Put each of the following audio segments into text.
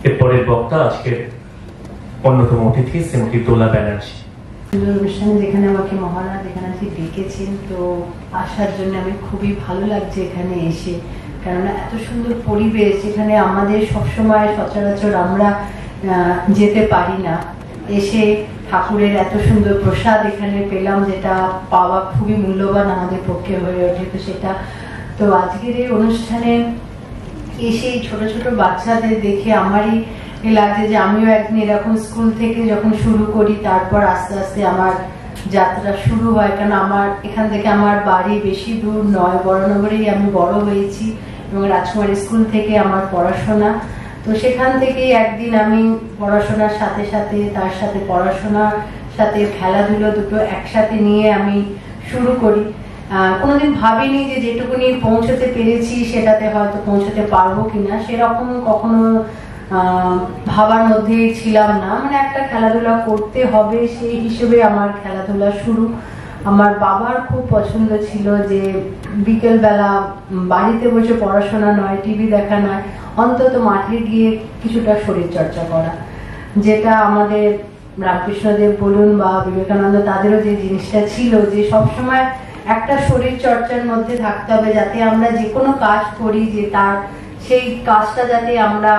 এরপরের বক্তা আজকের অন্যতম অতিথি শ্রীমতী দোলা ব্যানার্জি। অনুষ্ঠানে যেখানে আমাকে মহারাজ এখানে ডেকেছেন, তো আসার জন্য আমি খুবই ভালো লাগছে এখানে এসে, কেননা এত সুন্দর পরিবেশ যেখানে আমাদের সবসময় সচরাচর আমরা যেতে পারি না। এসে ঠাকুরের এত সুন্দর প্রসাদ এখানে পেলাম, যেটা পাওয়া খুবই মূল্যবান আমাদের পক্ষে হয়ে ওঠে। তো সেটা তো আজকের এই অনুষ্ঠানে এসে ছোট ছোট বাচ্চাদের দেখে আমারই লাগে যে আমিও একদিন এরকম স্কুল থেকে যখন শুরু করি, তারপর আস্তে আস্তে আমার যাত্রা শুরু হয়। কারণ আমার এখান থেকে আমার বাড়ি বেশি দূর নয়, বড়নগরেই আমি বড় হয়েছি এবং রাজকুমারী স্কুল থেকে আমার পড়াশোনা। তো সেখান থেকেই একদিন আমি পড়াশোনার সাথে সাথে তার সাথে পড়াশোনার সাথে খেলাধুলো দুটো একসাথে নিয়ে আমি শুরু করি। কোনোদিন ভাবিনি যে যেটুকুনি পৌঁছতে পেরেছি সেটাতে হয়তো পৌঁছতে পারবো কিনা, সেরকম কখনো ভাবার মধ্যে ছিলাম না। মানে একটা খেলাধুলা করতে হবে সেই হিসেবে আমার খেলাধুলা শুরু। আমার বাবার খুব পছন্দ ছিল যে বিকেল বেলা বাড়িতে বসে পড়াশোনা নয়, টিভি দেখা নয়, অন্তত মাঠে গিয়ে কিছুটা শরীর চর্চা করা, যেটা আমাদের রামকৃষ্ণদেব বলুন বা বিবেকানন্দ তাদেরও যে জিনিসটা ছিল যে সবসময় একটা শরীর চর্চার মধ্যে থাকতে হবে, যাতে আমরা যে কোনো কাজ করি যে তার সেই কাজটা যাতে আমরা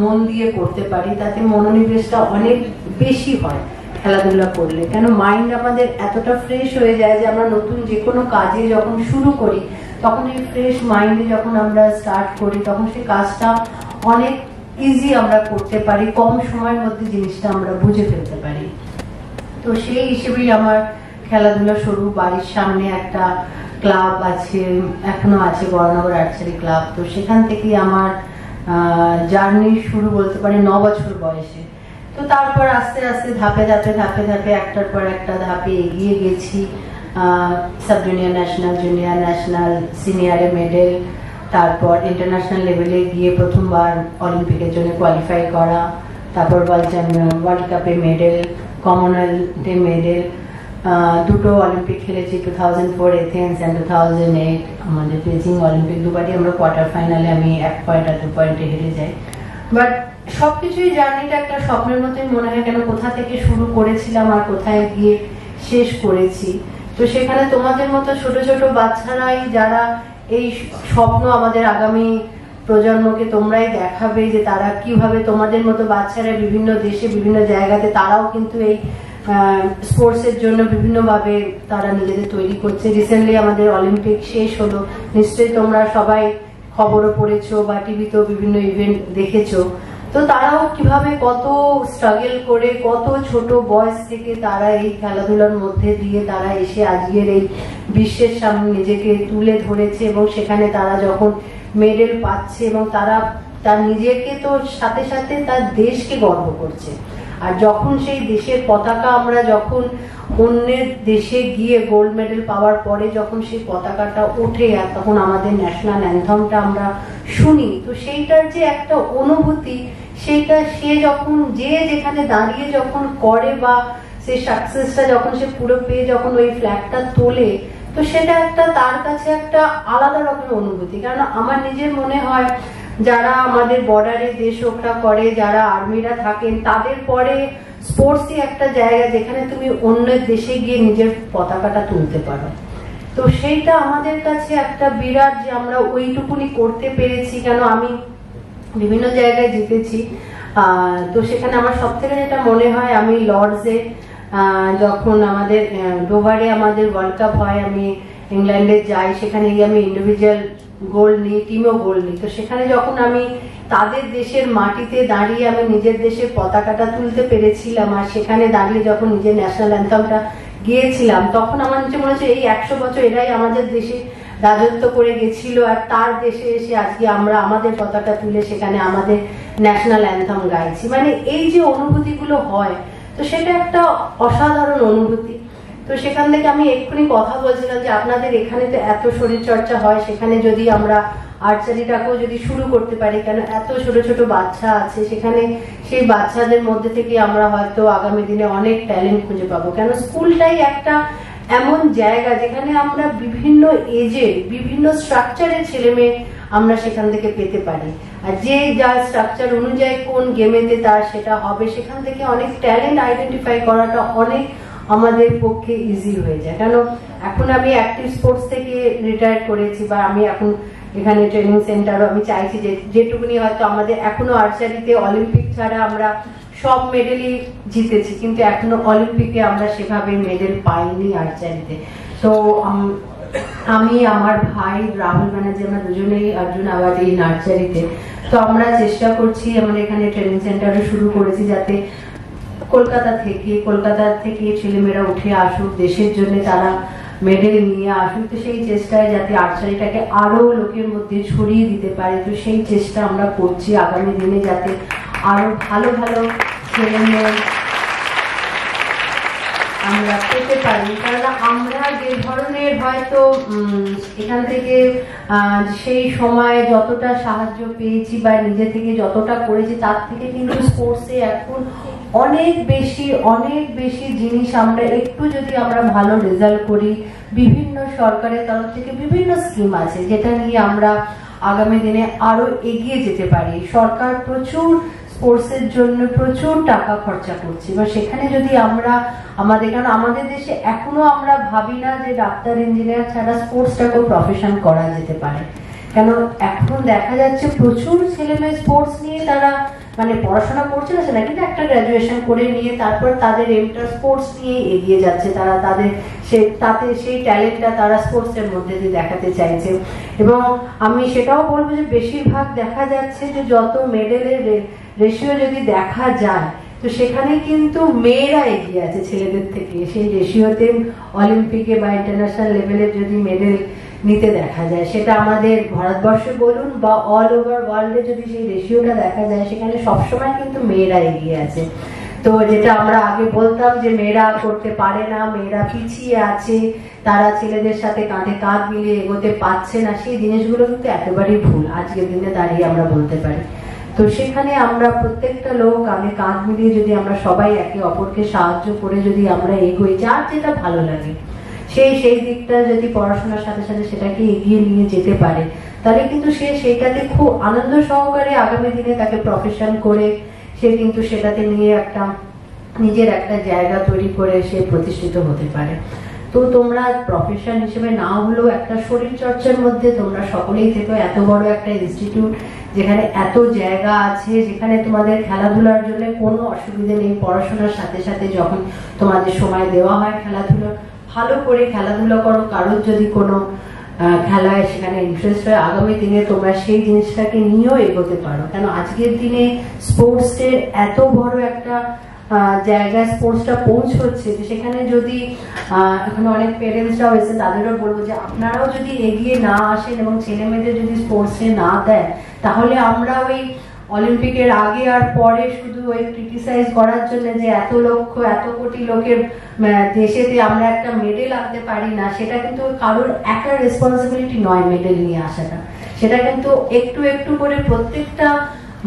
মন দিয়ে করতে পারি, তাতে মনোনিবেশটা অনেক বেশি হয় খেলাধুলা করলে। কেন মাইন্ড আমাদের এতটা ফ্রেশ হয়ে যায় যে আমরা নতুন যে কোনো কাজে যখন শুরু করি তখন এই ফ্রেশ মাইন্ডে যখন আমরা স্টার্ট করি তখন সেই কাজটা অনেক ইজি আমরা করতে পারি, কম সময়ের মধ্যে জিনিসটা আমরা বুঝে ফেলতে পারি। তো সেই হিসেবেই আমার খেলাধুলা শুরু। বাড়ির সামনে একটা ক্লাব আছে, এখনো আছে, বড়নগর আর্চারি ক্লাব। তো সেখান থেকেই আমার জার্নি শুরু বলতে পারি 9 বছর বয়সে। তো তারপর আস্তে আস্তে ধাপে ধাপে ধাপে ধাপে একটার পর একটা ধাপে এগিয়ে গেছি। Sub junior national, junior national, সিনিয়রে মেডেল, তারপর ইন্টারন্যাশনাল লেভেলে গিয়ে প্রথমবার অলিম্পিকের জন্য কোয়ালিফাই করা, তারপর ওয়ার্ল্ড কাপে মেডেল, কমনওয়েলথে মেডেল, দুটো অলিম্পিক খেলেছি, 2004 এথেন্স অ্যান্ড 2008 আমাদের বেজিং অলিম্পিক। দুবারই আমরা কোয়ার্টার ফাইনালে আমি 1 পয়েন্ট আর 2 পয়েন্টে হেরে যাই। বাট সবকিছুই জার্নিটা একটা স্বপ্নের মতোই মনে হয়, কেন কোথা থেকে শুরু করেছিলাম আর কোথায় গিয়ে শেষ করেছি। তো সেখানে তোমাদের মতো ছোট ছোট বাচ্চারাই যারা এই স্বপ্ন আমাদের আগামী প্রজন্মকে তোমরাই দেখাবে যে তারা কিভাবে তোমাদের মতো বাচ্চারা বিভিন্ন দেশে বিভিন্ন জায়গাতে তারাও কিন্তু এই স্পোর্টসের জন্য বিভিন্নভাবে তারা নিজেদের তৈরি করছে। রিসেন্টলি আমাদের অলিম্পিক শেষ হলো, নিশ্চয়ই তোমরা সবাই খবরও পড়েছো বা টিভিতেও বিভিন্ন ইভেন্ট দেখেছো। তো তারাও কিভাবে কত স্ট্রাগল করে কত ছোট বয়স থেকে তারা এই খেলাধুলার মধ্যে দিয়ে তারা এসে আজকের এই বিশ্বের সামনে নিজেকে তুলে ধরেছে এবং সেখানে তারা যখন মেডেল পাচ্ছে এবং তারা তার নিজেকে তো সাথে সাথে তার দেশকে গর্ব করছে। আর যখন সেই দেশের পতাকা আমরা যখন অন্যের দেশে গিয়ে গোল্ড মেডেল পাওয়ার পরে যখন সেই পতাকাটা ওঠে আর তখন আমাদের ন্যাশনাল অ্যান্থমটা আমরা শুনি, তো সেইটার যে একটা অনুভূতি সেইটা সে যখন যে যেখানে দাঁড়িয়ে যখন করে বা সেই সাকসেসটা যখন সে পুরো পেয়ে যখন ওই ফ্ল্যাগটা তোলে, তো সেটা একটা তার কাছে একটা আলাদা রকমের অনুভূতি। কারণ আমার নিজের মনে হয় যারা আমাদের বর্ডারে দেশ রক্ষা করে, যারা আর্মিরা থাকেন, তাদের পরে স্পোর্টসই একটা জায়গা যেখানে তুমি অন্য দেশে গিয়ে নিজের পতাকাটা তুলতে পারো। তো সেইটা আমাদের কাছে একটা বিরাট যে আমরা ওইটুকুনি করতে পেরেছি। কেন আমি বিভিন্ন জায়গায় জিতেছি, তো সেখানে আমার সব থেকে যেটা মনে হয় আমি লর্ডসে যখন আমাদের ডোভারে আমাদের ওয়ার্ল্ড কাপ হয়, আমি ইংল্যান্ডে যাই, সেখানে গিয়ে আমি ইন্ডিভিজুয়াল গোল্ড নিই, টিমও গোল্ড নিই। তো সেখানে যখন আমি তাদের দেশের মাটিতে দাঁড়িয়ে আমি নিজের দেশের পতাকাটা তুলতে পেরেছিলাম আর সেখানে দাঁড়িয়ে যখন নিজের ন্যাশনাল অ্যান্থমটা গিয়েছিলাম, তখন আমার নিচে মনে হচ্ছে এই 100 বছর এরাই আমাদের দেশে রাজত্ব করে গেছিল আর তার দেশে এসে আজকে আমরা আমাদের পতাকা তুলে সেখানে আমাদের ন্যাশনাল অ্যান্থম গাইছি। মানে এই যে অনুভূতিগুলো হয়, তো সেটা একটা অসাধারণ অনুভূতি। তো সেখান থেকে আমি এক্ষুনি কথা বলছিলাম যে আপনাদের এখানে তো এত শরীর চর্চা হয়, সেখানে যদি আমরা আর্চারিটাকেও যদি শুরু করতে পারি, কেন এত ছোট ছোট বাচ্চা আছে সেখানে, সেই বাচ্চাদের মধ্যে থেকে আমরা হয়তো আগামী দিনে অনেক ট্যালেন্ট খুঁজে পাবো। কেন স্কুলটাই একটা এমন জায়গা যেখানে আমরা বিভিন্ন এজের বিভিন্ন স্ট্রাকচারের ছেলে মেয়ে আমরা সেখান থেকে পেতে পারি। আর যে যার স্ট্রাকচার অনুযায়ী কোন গেমেতে তার সেটা হবে, সেখান থেকে অনেক ট্যালেন্ট আইডেন্টিফাই করাটা অনেক আমাদের পক্ষে ইজি হয়ে যায়। কারণ এখন আমি অ্যাক্টিভ স্পোর্টস থেকে রিটায়ার করেছি, বা আমি এখন এখানে ট্রেনিং সেন্টারও আমি চাইছি যে যেটুকুনি হয়তো আমাদের এখনো আর্চারিতে অলিম্পিক ছাড়া আমরা সব মেডেলই জিতেছি, কিন্তু এখনো অলিম্পিকে আমরা সেভাবে মেডেল পাইনি আর্চারিতে। তো আমি আমার ভাই রাহুল ব্যানার্জি আমরা দুজনেই অর্জুন অ্যাওয়ার্ড এই আর্চারিতে। তো আমরা চেষ্টা করছি, আমরা এখানে ট্রেনিং সেন্টারও শুরু করেছি যাতে কলকাতা থেকে ছেলেমেয়েরা উঠে আসুক, দেশের জন্য তারা মেডেল নিয়ে আসুক। তো সেই চেষ্টায় যাতে আর্চারিটাকে আরো লোকের মধ্যে ছড়িয়ে দিতে পারে, তো সেই চেষ্টা আমরা করছি আগামী দিনে যাতে আরো ভালো ভালো ছেলেমেয়ে আমরা পেতে পারি। কারণ আমরা যে ধরনের হয়তো এখান থেকে সেই সময় যতটা সাহায্য পেয়েছি বা নিজে থেকে যতটা করেছি, তার থেকে কিন্তু স্পোর্টসে এখন অনেক বেশি জিনিস আমরা একটু যদি আমরা ভালো রেজাল্ট করি, বিভিন্ন সরকারের তরফ থেকে বিভিন্ন স্কিম আছে যেটা নিয়ে আমরা আগামী দিনে আরো এগিয়ে যেতে পারি। সরকার প্রচুর স্পোর্টসের জন্য প্রচুর টাকা খরচা করছে, বা সেখানে যদি আমরা কারণ আমাদের দেশে এখনো আমরা ভাবি না যে ডাক্তার ইঞ্জিনিয়ার ছাড়া স্পোর্টসটাকেও প্রফেশন করা যেতে পারে। কেন এখন দেখা যাচ্ছে প্রচুর ছেলে মেয়ে স্পোর্টস নিয়ে তারা মানে পড়াশোনা করছে না সেটা, কিন্তু একটা গ্রাজুয়েশন করে নিয়ে তারপর তাদের এমটা স্পোর্টস নিয়ে এগিয়ে যাচ্ছে, তারা তাদের সেই ট্যালেন্টটা তারা স্পোর্টস এর মধ্যে দিয়ে দেখাতে চাইছে। এবং আমি সেটাও বলবো যে বেশিরভাগ দেখা যাচ্ছে যে যত মেডেলের রেশিও যদি দেখা যায়, তো সেখানে কিন্তু মেয়েরা এগিয়ে আছে ছেলেদের থেকে। সেই রেশিওতে অলিম্পিকে বা ইন্টারন্যাশনাল লেভেলের যদি মেডেল নিতে দেখা যায়, সেটা আমাদের ভারতবর্ষে বলুন বা অল ওভার ওয়ার্ল্ডে যদি সেই রেশিওটা দেখা যায়, সেখানে সবসময় কিন্তু মেয়েরা এগিয়ে আছে। তো যেটা আমরা আগে বলতাম যে মেয়েরা করতে পারে না, মেয়েরা পিছিয়ে আছে, তারা ছেলেদের সাথে কাঁধে কাঁধ মিলিয়ে এগোতে পারছে না, সেই জিনিসগুলো কিন্তু একেবারেই ভুল আজকের দিনে দাঁড়িয়ে আমরা বলতে পারি। তো সেখানে আমরা প্রত্যেকটা লোক কাঁধে কাঁধ মিলিয়ে যদি আমরা সবাই একে অপরকে সাহায্য করে যদি আমরা এগোই, যার যেটা ভালো লাগে সেই দিকটা যদি পড়াশোনার সাথে সাথে সেটাকে এগিয়ে নিয়ে যেতে পারে, তাহলে কিন্তু সেইটাতে খুব আনন্দ সহকারে আগামী দিনে তাকে প্রফেশন করে সে কিন্তু সেটাতে নিয়ে নিজের একটা জায়গা তৈরি করে সে প্রতিষ্ঠিত হতে পারে। তো তোমরা প্রফেশন হিসেবে না হলেও একটা শরীর চর্চার মধ্যে তোমরা সকলেই থেকো। এত বড় একটা ইনস্টিটিউট যেখানে এত জায়গা আছে, যেখানে তোমাদের খেলাধুলার জন্য কোনো অসুবিধা নেই। পড়াশোনার সাথে সাথে যখন তোমাদের সময় দেওয়া হয় খেলাধুলা, ভালো করে খেলাধুলা করো। কারোর যদি কোনো খেলায় সেখানে ইন্টারেস্ট হয়, আগামী দিনে তোমরা সেই জিনিসটাকে নিয়েও এগোতে পারো। কেন আজকের দিনে স্পোর্টসের এত বড় একটা জায়গায় স্পোর্টসটা পৌঁছচ্ছে যে সেখানে যদি এখানে অনেক পেরেন্টসরাও এসে, তাদেরও বলবো যে আপনারাও যদি এগিয়ে না আসেন এবং ছেলে মেয়েদের যদি স্পোর্টসে না দেয়, তাহলে আমরা ওই অলিম্পিকের আগে আর পরে শুধু ওই ক্রিটিসাইজ করার জন্য যে এত কোটি লোকের দেশেতে আমরা একটা মেডেল আনতে পারি না, সেটা কিন্তু কারোর একটা রেসপন্সিবিলিটি নয় মেডেল নিয়ে আসাটা। সেটা কিন্তু একটু একটু করে প্রত্যেকটা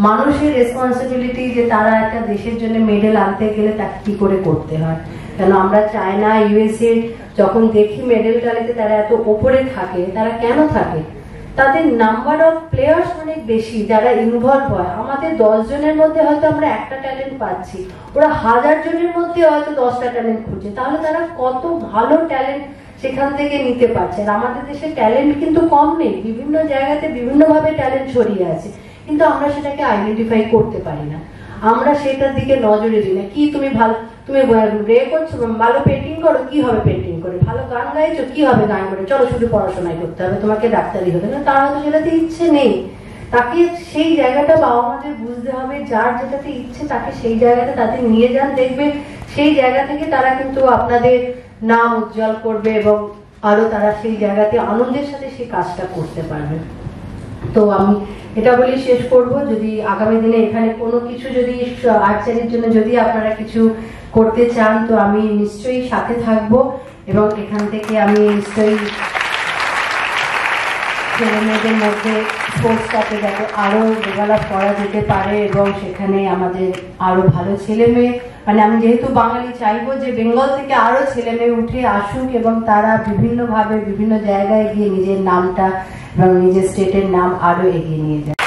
মানুষের রেসপন্সিবিলিটি যে তারা একটা দেশের জন্য মেডেল আনতে গেলে তাকে কি করে করতে হয়। কেন আমরা চায়না ইউএসএ যখন দেখি মেডেল টালিতে তারা এত ওপরে থাকে, তারা কেন থাকে? তাদের নাম্বার অফ প্লেয়ার্স অনেক বেশি যারা ইনভলভ হয়। আমাদের 10 জনের মধ্যে হয়তো আমরা একটা ট্যালেন্ট পাচ্ছি, ওরা 1000 জনের মধ্যে হয়তো 10টা ট্যালেন্ট খুঁজছে। তাহলে তারা কত ভালো ট্যালেন্ট সেখান থেকে নিতে পারছে। আর আমাদের দেশে ট্যালেন্ট কিন্তু কম নেই, বিভিন্ন জায়গাতে বিভিন্নভাবে ট্যালেন্ট ছড়িয়ে আছে, কিন্তু আমরা সেটাকে আইডেন্টিফাই করতে পারি না। আমরা সেটার দিকে নজরে দিই না। কি তুমি রে করছো, ভালো পেন্টিং করো, কি হবে পেন্টিং করে? ভালো গান গাইছো, কি হবে গান করে? চলো শুধু পড়াশোনাই করতে হবে, তোমাকে ডাক্তারি হতে না। তার হয়তো সেটাতে ইচ্ছে নেই, তাকে সেই জায়গাটা বাবা মাদের বুঝতে হবে। যার যেটাতে ইচ্ছে তাকে সেই জায়গাটা তাদের নিয়ে যান, দেখবে সেই জায়গা থেকে তারা কিন্তু আপনাদের নাম উজ্জ্বল করবে এবং আরো তারা সেই জায়গাতে আনন্দের সাথে সেই কাজটা করতে পারবে। তো আমি এটা বলি শেষ করব, যদি আগামী দিনে এখানে কোনো কিছু যদি আর্চারির জন্য যদি আপনারা কিছু করতে চান, তো আমি নিশ্চয়ই সাথে থাকব এবং এখান থেকে আমি নিশ্চয়ই ছেলে মেয়েদের মধ্যে স্পোর্টসটাকে যাতে আরো ডেভেলপ করা যেতে পারে এবং সেখানে আমাদের আরো ভালো ছেলে মেয়ে মানে আমি যেহেতু বাঙালি, চাইবো যে বেঙ্গল থেকে আরো ছেলে মেয়ে উঠে আসুক এবং তারা বিভিন্নভাবে বিভিন্ন জায়গায় গিয়ে নিজের নামটা এবং নিজের স্টেটের নাম আরো এগিয়ে নিয়ে যায়।